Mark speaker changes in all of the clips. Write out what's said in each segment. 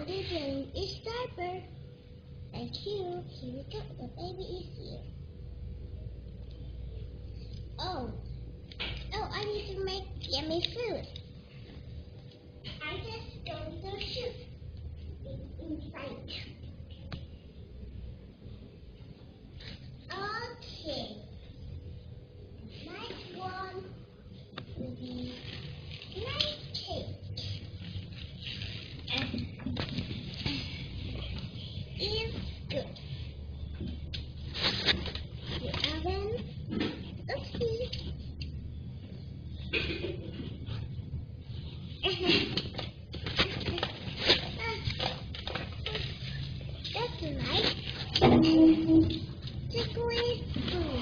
Speaker 1: the balloon is diaper. Thank you. Here we go. The baby is here. Oh, I need to make yummy food. I just don't know shoot inside. Okay. Next one will be nice cake. Is good. The oven. Oopsie. That's nice. Chocolate food.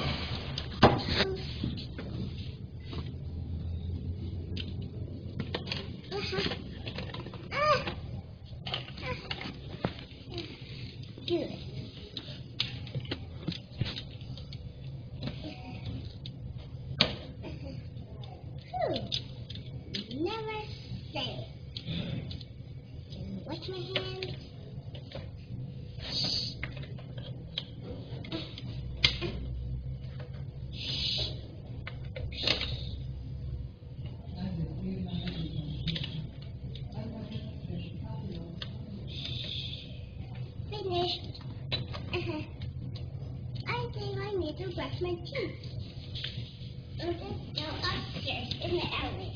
Speaker 1: Good. Never say. Wash my hands. Finished. I think I need to brush my teeth. Let's go upstairs in the alley.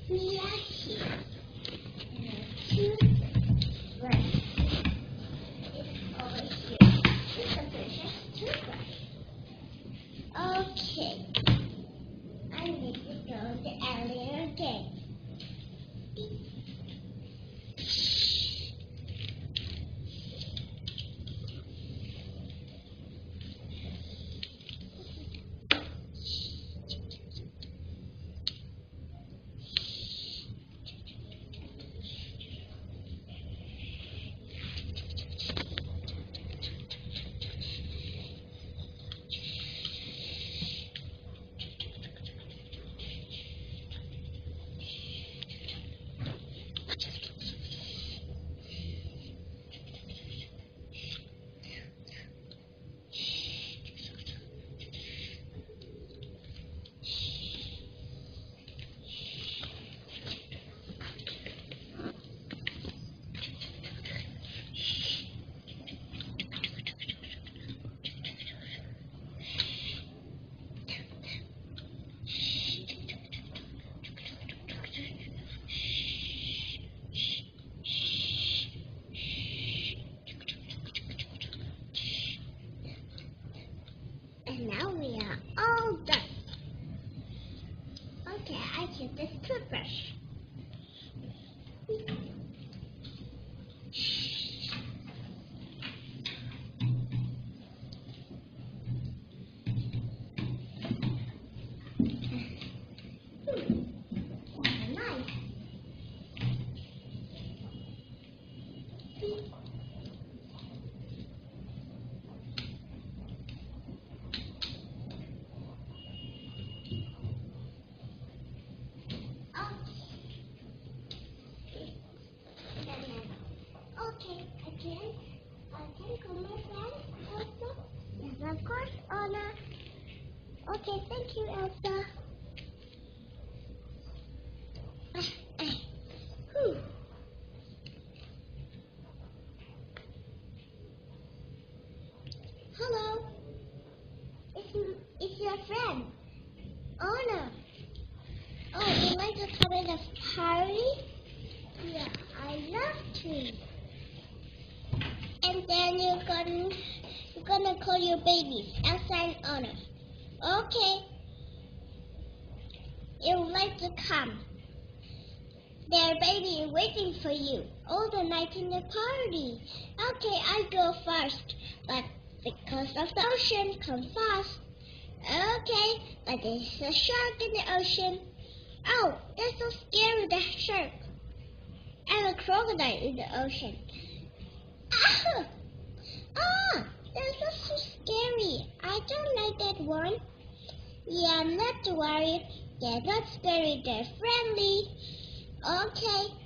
Speaker 1: We are here. Toothbrush is over here. It's a precious toothbrush. Okay. I need to go to the alley again. And now we are all done. Okay, I get this toothbrush. Nice. Okay, again, I can call my friend Elsa. Yes, of course, Anna. Okay, thank you, Elsa. Whew. Hello. It's your friend, Anna. Oh, you like to come in a party? Yeah, I love to. And then you're gonna call your babies, Elsa and Anna. Okay. You would like to come. Their baby is waiting for you all the night in the party. Okay, I go first, but because of the ocean, come fast. Okay, but there's a shark in the ocean. Oh, that's so scary, the shark. And a crocodile in the ocean. That's so scary. I don't like that one. Yeah, not to worry. They're not scary, they're friendly. Okay.